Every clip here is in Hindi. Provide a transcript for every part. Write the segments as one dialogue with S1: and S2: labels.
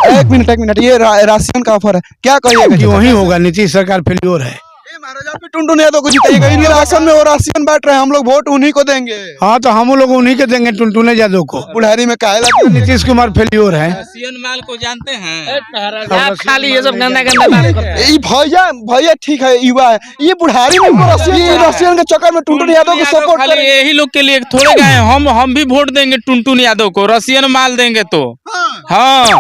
S1: एक मिनट ये राशन का ऑफर है, क्या कहिएगा?
S2: कि वही होगा, नीतीश सरकार फेल्योर है।
S1: महाराज आप भी टुनटुन यादव को जिताइएगा, इनके राशन में वो राशन बांट रहे हैं, हम लोग वोट उन्हीं को देंगे।
S2: हाँ तो हम लोग उन्हीं के देंगे, टुनटुन यादव को।
S1: बुढ़ारी में काहे लाते हैं?
S2: नीतीश कुमार फेल्योर है।
S3: रसियन माल को जानते हैं?
S4: आप खाली ये सब गंदा गंदा बात करते हैं।
S1: ये भैया ठीक है, युवा है, ये बुढ़ारी में रशियन के चक्कर में टुनटुन यादव को सपोर्ट
S3: खाली
S1: करेंगे।
S3: यही लोग के लिए थोड़े गए हैं। हम भी वोट देंगे टुनटुन यादव को, रसियन माल देंगे तो। हाँ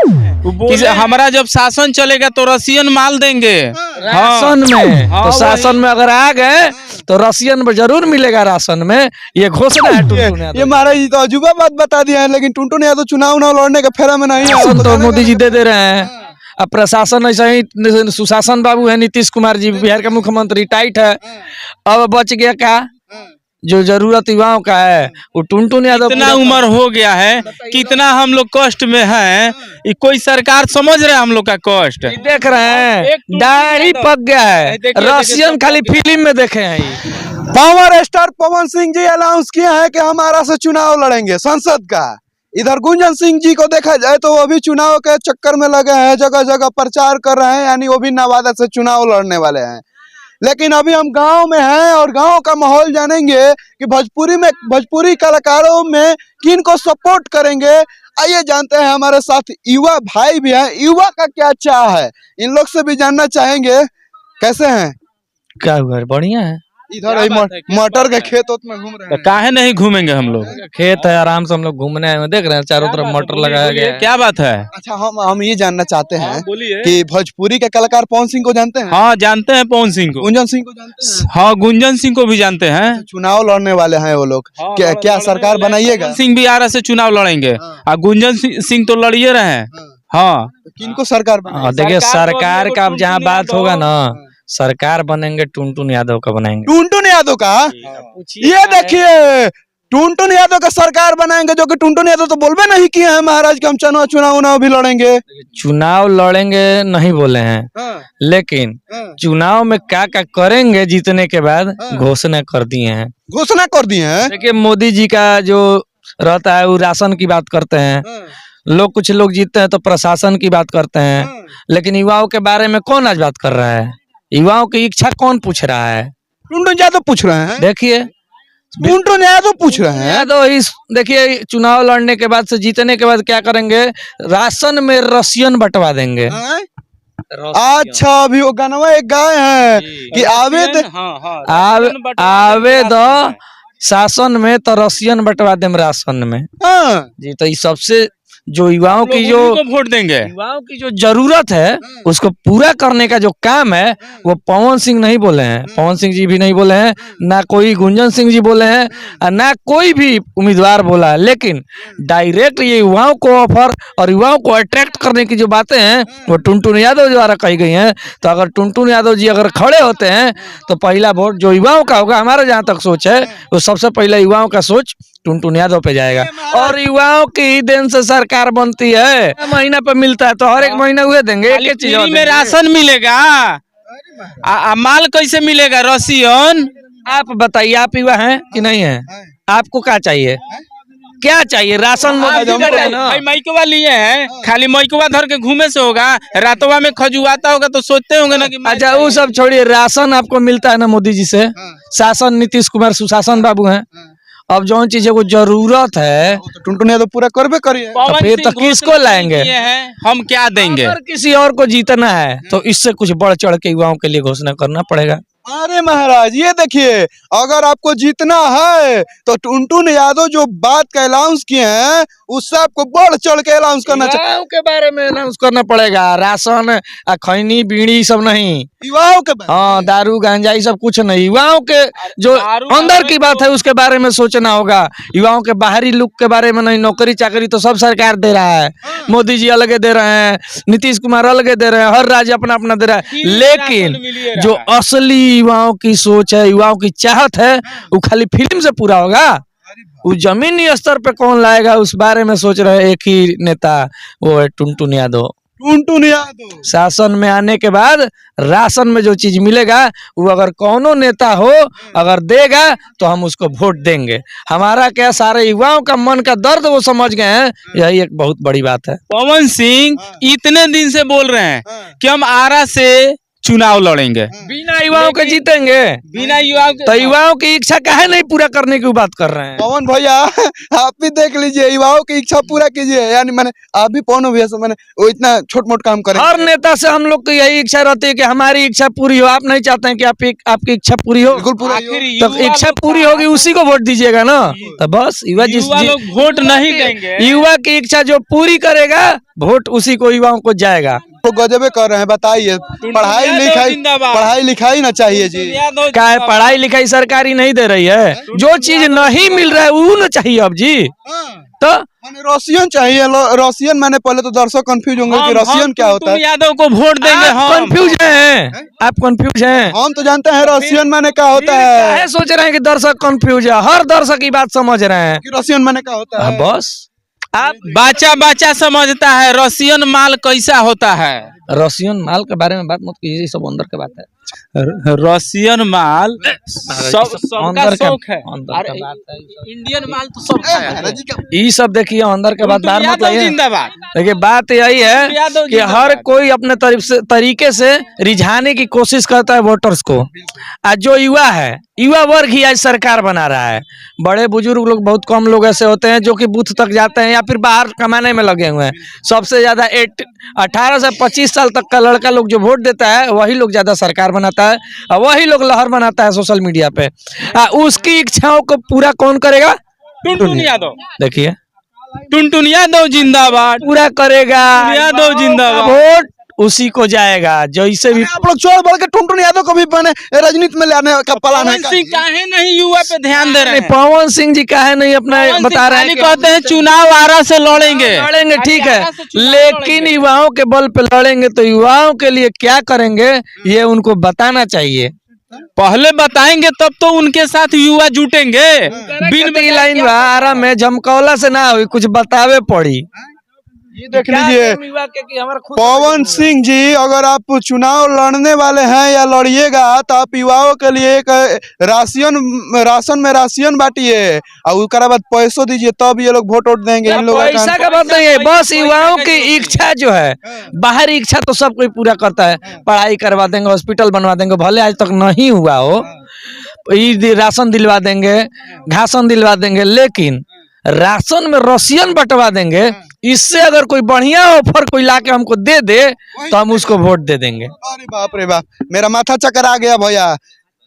S3: हमारा जब शासन चलेगा तो रसियन माल देंगे
S4: राशन में। तो शासन में अगर आ गए तो रसियन में जरूर मिलेगा राशन में, ये घोषणा है टुनटुन यादव।
S1: ये महाराज जी तो अजूबा बात बता दिया है, लेकिन टुनटुन यादव चुनाव लड़ने का फेरा में नहीं है।
S4: राशन तो मोदी जी दे रहे हैं। अब प्रशासन ऐसा ही सुशासन बाबू है, नीतीश कुमार जी बिहार के मुख्यमंत्री टाइट है। अब बच गया क्या? जो जरूरत युवाओं का है वो टुनटुन यादव।
S3: इतना उम्र हो गया है, कितना हम लोग कष्ट में हैं, कोई सरकार समझ रहे हैं हम लोग का कष्ट?
S4: देख रहे हैं दाढ़ी पक गया है, रसियन खाली फिल्म में देखे हैं।
S1: Power star Pawan Singh ji announce किया है कि हमारा से चुनाव लड़ेंगे संसद का। इधर गुंजन सिंह जी को देखा जाए तो वो भी चुनाव के चक्कर में लगे हैं, जगह जगह प्रचार कर रहे हैं, यानी वो भी नवादा से चुनाव लड़ने वाले हैं। लेकिन अभी हम गांव में हैं और गांव का माहौल जानेंगे कि भोजपुरी कलाकारों में किन को सपोर्ट करेंगे। आइए जानते हैं, हमारे साथ युवा भाई भी हैं, युवा का क्या चाह है इन लोग से भी जानना चाहेंगे। कैसे हैं?
S4: क्या हुआ? बढ़िया है।
S1: इधर मटर के खेत में घूम रहे हैं।
S3: काहे नहीं घूमेंगे हम लोग?
S4: खेत है, आराम से हम लोग घूमने आए हैं। देख रहे हैं चारों तरफ मटर लगाया गया है।
S3: क्या बात है?
S1: अच्छा हम ये जानना चाहते हैं कि भोजपुरी के कलाकार पवन सिंह को जानते हैं?
S3: हाँ जानते हैं पवन सिंह को।
S1: गुंजन सिंह को जानते हैं?
S3: हाँ गुंजन सिंह को भी जानते हैं।
S1: चुनाव लड़ने वाले हैं वो लोग। क्या सरकार बनाइएगा?
S3: सिंह भी आरा से चुनाव लड़ेंगे और गुंजन सिंह तो लड़िए रहे हैं। हाँ
S1: किनको सरकार बनाएगा?
S4: देखिए सरकार का अब जहाँ बात होगा ना, सरकार बनेंगे टुनटुन यादव का बनाएंगे।
S1: टुनटुन यादव का? ये देखिए टुनटुन यादव का सरकार बनाएंगे, जो कि टुनटुन यादव तो बोलबे नहीं किए हैं महाराज कि हम चुनाव भी लड़ेंगे।
S4: चुनाव लड़ेंगे नहीं बोले हैं, लेकिन चुनाव में क्या क्या करेंगे जीतने के बाद घोषणा कर दिए हैं।
S1: घोषणा कर दिए हैं।
S4: देखिए मोदी जी का जो रहता है वो राशन की बात करते हैं, कुछ लोग जीतते हैं तो प्रशासन की बात करते हैं, लेकिन युवाओं के बारे में कौन आज बात कर रहा है? युवाओं की इच्छा कौन पूछ रहा है?
S1: टुनटुन यादव पूछ रहे हैं।
S4: देखिए
S1: टुनटुन यादव पूछ रहे हैं।
S4: तो इस देखिए चुनाव लड़ने के बाद से जीतने के बाद क्या करेंगे? राशन में रसियन बंटवा देंगे।
S1: अच्छा अभी वो गानवा एक गाय है कि
S4: आवे दो शासन में तो रसियन बंटवा देम राशन में। जी तो ये सबसे जो युवाओं की जो
S3: वोट देंगे,
S4: युवाओं की जो जरूरत है उसको पूरा करने का जो काम है वो पवन सिंह नहीं बोले हैं, पवन सिंह जी भी नहीं बोले हैं, ना कोई गुंजन सिंह जी बोले हैं और ना कोई भी उम्मीदवार बोला है। लेकिन डायरेक्ट ये युवाओं को ऑफर और युवाओं को अट्रैक्ट करने की जो बातें हैं वो टुनटुन यादव द्वारा कही गई हैं। तो अगर टुनटुन यादव जी अगर खड़े होते हैं तो पहला वोट जो युवाओं का होगा, हमारा जहाँ तक सोच है वो सबसे पहले युवाओं का सोच टुनटुन यादव पे जाएगा। और युवाओं की ही देन से सरकार बनती है, महीना पे मिलता है तो हर एक महीना हुए देंगे। एक चीज
S3: में राशन मिलेगा, माल कैसे मिलेगा? रसियन।
S4: आप बताइए, आप युवा हैं कि नहीं है? आपको क्या चाहिए? क्या चाहिए? राशन
S3: माइकवा लिए हैं, खाली माइकवा धर के घूमे से होगा? रातवा में खजुआता होगा तो सोचते होंगे ना कि
S4: अच्छा वो सब छोड़िए, राशन आपको मिलता है ना मोदी जी से, शासन नीतीश कुमार सुशासन बाबू हैं। अब जो चीज को जरूरत है
S1: तो टुनटुन यादव पूरा करबे करिए।
S4: तो फिर तो किसको लाएंगे?
S3: हम क्या देंगे?
S4: अगर किसी और को जीतना है तो इससे कुछ बढ़ चढ़ के युवाओं के लिए घोषणा करना पड़ेगा।
S1: अरे महाराज ये देखिए, अगर आपको जीतना है तो टुनटुन यादव जो बात का अनाउंस किए हैं उससे आपको बढ़ चढ़ के अनाउंस करना चाहिए।
S4: युवाओं के बारे में अनाउंस करना पड़ेगा, राशन खैनी बीड़ी सब नहीं,
S1: युवाओं के बारे।
S4: हाँ दारू गांजा ये सब कुछ नहीं, युवाओं के जो अंदर की बात है उसके बारे में सोचना होगा। युवाओं के बाहरी लुक के बारे में नहीं, नौकरी चाकरी तो सब सरकार दे रहा है, मोदी जी अलग दे रहे हैं, नीतीश कुमार अलग दे रहे हैं, हर राज्य अपना अपना दे रहा है। लेकिन जो असली युवाओं की सोच है, युवाओं की चाहत है, वो खाली फिल्म से पूरा होगा? वो जमीनी स्तर पे कौन लाएगा उस बारे में सोच रहे एक ही नेता, वो है टुनटुन यादव।
S1: टुनटुन यादव
S4: शासन में आने के बाद राशन में जो चीज मिलेगा वो अगर कौनो नेता हो अगर देगा तो हम उसको वोट देंगे। हमारा क्या सारे युवाओं का मन का दर्द वो समझ गए हैं, यही एक बहुत बड़ी बात है।
S3: पवन सिंह इतने दिन से बोल रहे हैं कि हम आरा से चुनाव लड़ेंगे,
S4: बिना युवाओं के जीतेंगे,
S3: बिना युवाओं के।
S4: तो युवाओं की इच्छा काहे नहीं पूरा करने की बात कर रहे हैं।
S1: पवन भैया आप भी देख लीजिए, युवाओं की इच्छा पूरा कीजिए। यानी मैंने आप भी पवन भैया से मैंने वो इतना छोट मोट काम करे।
S4: हर नेता से हम लोग की यही इच्छा रहती है कि हमारी इच्छा पूरी हो। आप नहीं चाहते हैं कि आपकी इच्छा पूरी हो?
S1: बिल्कुल पूरा ही हो।
S3: आखिर
S4: तो
S3: युवा
S4: इच्छा
S3: लोग
S4: पूरी होगी, उसी को वोट दीजिएगा ना। तो बस युवा
S3: युवा लोग वोट नहीं देंगे।
S4: युवा की इच्छा जो पूरी करेगा वोट उसी को युवाओं को जाएगा।
S1: तो गजबे कर रहे हैं, बताइए। पढ़ाई लिखाई ना चाहिए जी।
S4: क्या है, पढ़ाई लिखाई सरकारी नहीं दे रही है? जो चीज नहीं मिल रहा है वो ना चाहिए अब जी। तो
S1: मैंने रसियन चाहिए। रसियन मैंने पहले तो दर्शक कंफ्यूज होंगे कि रसियन क्या होता है।
S3: यादव को वोट देंगे
S4: आप
S3: हम।
S4: कंफ्यूज हैं, आप कंफ्यूज हैं।
S1: हम तो जानते हैं रसियन मैंने क्या होता है।
S4: काहे सोच रहे हैं कि दर्शक कंफ्यूज है? हर दर्शक की बात समझ रहे हैं।
S1: कि रसियन मैंने क्या होता है।
S4: बस आप
S3: बच्चा समझता है रसियन माल कैसा होता है।
S4: रसियन माल के बारे में बात मत कीजिए, ये सब अंदर के बात है।
S3: रसियन माल सबका
S4: अंदर का-
S3: शौक है।
S4: अंदर
S3: अरे
S4: का बात है।
S3: इंडियन माल तो सब खाया है।
S4: ये सब देखिए अंदर के बात बाहर मत
S3: यादव
S4: लाइए।
S3: जिंदाबाद।
S4: देखिए बात यही है
S3: यादव
S4: कि
S3: जिंदाबाद।
S4: हर कोई अपने तरीके से रिझाने की कोशिश करता है वोटर्स को। आज जो युवा है, युवा वर्ग ही आज सरकार बना रहा है। बड़े बुजुर्ग लोग बहुत कम लोग ऐसे होते हैं जो कि बूथ तक जाते हैं या फिर बाहर कमाने में लगे हुए हैं। सबसे ज्यादा 18 से 25 साल तक का लड़का लोग जो वोट देता है वही लोग ज्यादा सरकार बनाता है और वही लोग लहर बनाता है सोशल मीडिया पे। उसकी इच्छाओं को पूरा कौन करेगा?
S3: टुनटुन यादव।
S4: देखिए
S3: टुनटुन यादव जिंदाबाद।
S4: पूरा करेगा,
S3: यादव जिंदाबाद।
S4: वोट उसी को जाएगा जैसे भी।
S1: आप लोग छोड़ बोल के टुनटुन यादव को भी मैंने राजनीति में लाने का प्लान है।
S3: पवन सिंह काहे नहीं युवा पे ध्यान दे रहे हैं?
S4: पवन सिंह जी काहे नहीं अपना
S3: पवन
S4: बता
S3: सिंह
S4: रहे
S3: खाली
S4: हैं
S3: कहते हैं चुनाव आरा से लड़ेंगे।
S4: लड़ेंगे, ठीक है,
S3: आरा से चुनाव
S4: लेकिन
S3: लड़ेंगे।
S4: युवाओं के बल पे लड़ेंगे तो युवाओं के लिए क्या करेंगे ये उनको बताना चाहिए।
S3: पहले बताएंगे तब तो उनके साथ युवा जुटेंगे।
S4: बिन लाइन बा आराम में झमकौला से ना हुई, कुछ बतावे पड़ी।
S1: ये देख लीजिए पवन सिंह जी, अगर आप चुनाव लड़ने वाले हैं या लड़िएगा तो आप युवाओं के लिए एक राशन में राशन बांटिए और उसके बाद पैसों दीजिए, तब ये लोग वोट देंगे। इन लोगों
S4: पैसा का बात नहीं है, बस युवाओं की इच्छा जो है, बाहरी इच्छा तो सब कोई पूरा करता है। पढ़ाई करवा देंगे, हॉस्पिटल बनवा देंगे, भले आज तक नहीं हुआ हो, राशन दिलवा देंगे, घासन दिलवा देंगे, लेकिन राशन में रसियन बंटवा देंगे। इससे अगर कोई बढ़िया ऑफर कोई लाके हमको दे दे तो हम उसको वोट दे देंगे।
S1: अरे बाप रे बाप, मेरा माथा चक्कर आ गया भैया।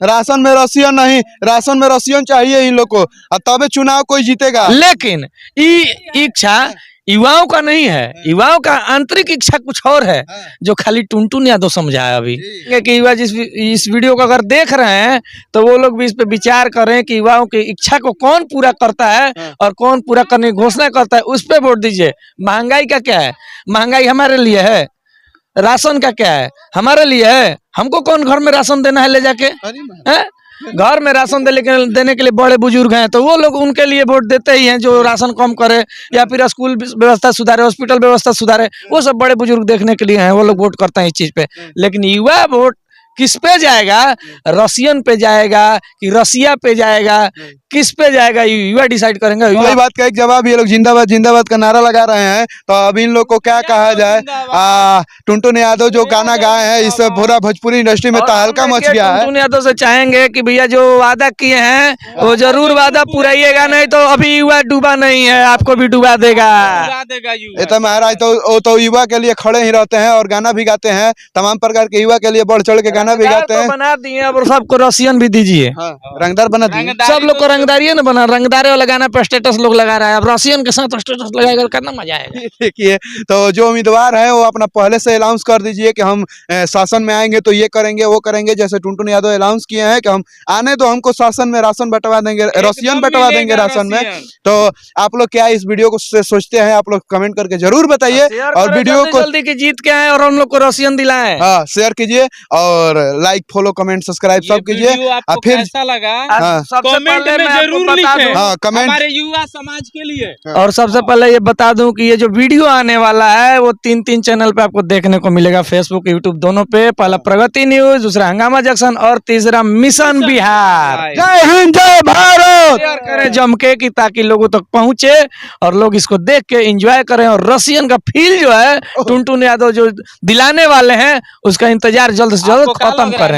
S1: राशन में रसियन नहीं, राशन में रसियन चाहिए इन लोग को, और तबे चुनाव कोई जीतेगा।
S4: लेकिन ये इच्छा युवाओं का नहीं है, युवाओं का आंतरिक इच्छा कुछ और है जो खाली टुनटुन यादव समझाया अभी कि युवा इस वीडियो को अगर देख रहे हैं तो वो लोग भी इस पे विचार करें कि युवाओं की इच्छा को कौन पूरा करता है और कौन पूरा करने की घोषणा करता है, उस पे वोट दीजिए। महंगाई का क्या है? महंगाई हमारे लिए है। राशन का क्या है? हमारे लिए है। हमको कौन घर में राशन देना है ले जाके? हैं? घर में राशन देने के लिए बड़े बुजुर्ग हैं तो वो लोग उनके लिए वोट देते ही हैं, जो राशन कम करे या फिर स्कूल व्यवस्था सुधारे, हॉस्पिटल व्यवस्था सुधारे, वो सब बड़े बुजुर्ग देखने के लिए हैं, वो लोग वोट करते हैं इस चीज पे। लेकिन युवा वोट किस पे जाएगा? रसियन पे जाएगा कि रसिया पे जाएगा, किस पे जाएगा युवा डिसाइड करेंगे।
S1: वही बात का एक जवाब ये लोग जिंदाबाद जिंदाबाद का नारा लगा रहे हैं, तो अब इन लोग को क्या कहा जाए? टुनटुन यादव जो गाना गाए हैं, इससे पूरा भोजपुरी इंडस्ट्री में तहलका मच गया है।
S4: टुनटुन यादव से चाहेंगे कि भैया जो वादा किए हैं वो जरूर वादा पूराइएगा, नहीं तो अभी युवा डूबा नहीं है, आपको भी डुबा देगा।
S1: ये तो महाराज तो युवा के लिए खड़े ही रहते हैं और गाना भी गाते हैं, तमाम प्रकार के युवा के लिए बढ़ चढ़ के गाना भी गाते हैं।
S4: बना दिए अब सबको रसियन भी दीजिए।
S1: रंगदार बना दिए
S4: सब लोग को रंगदारी ना बना, रंगदारे वाला गाना पे स्टेटस लोग लगा रहा है, अब रसियन के साथ स्टेटस लगाएगा, करना मजा आएगा।
S1: देखिए, तो जो उम्मीदवार है वो अपना पहले से अनाउंस कर दीजिए कि हम शासन में आएंगे तो ये करेंगे वो करेंगे। जैसे टुनटुन यादव अनाउंस किए हैं कि हम आने तो हमको शासन में राशन बंटवा देंगे, रसियन बंटवा देंगे राशन में। तो आप लोग क्या इस वीडियो को सोचते हैं? आप लोग कमेंट करके जरूर बताइए और वीडियो को
S4: जल्दी की जीत के आए और हम लोग को रसियन दिलाएं।
S1: हाँ शेयर कीजिए और लाइक फॉलो कमेंट सब्सक्राइब सब कीजिए।
S3: आपको
S1: फिर
S3: कैसा लगा
S1: हाँ।
S4: सबसे
S3: कमेंट
S4: पहले
S3: में
S4: मैं आपको
S3: जरूर
S4: बता
S3: लिखें।
S4: दूं।
S1: हाँ, कमेंट
S3: हमारे युवा समाज के लिए।
S4: और सबसे पहले ये बता दूं कि ये जो वीडियो आने वाला है वो 3 चैनल पे आपको देखने को मिलेगा, फेसबुक, यूट्यूब दोनों पे। पहला प्रगति न्यूज, दूसरा हंगामा जंक्शन और तीसरा मिशन बिहार।
S1: जय हिंद जय भारत।
S4: शेयर करें जम के कि ताकि लोगों तक पहुंचे और लोग इसको देख के एंजॉय करें, और रसियन का फील जो है टुनटुन यादव जो दिलाने वाले हैं उसका इंतजार जल्द से जल्द
S3: आपको क्या
S4: खत्म
S3: लग रहा है
S4: करें।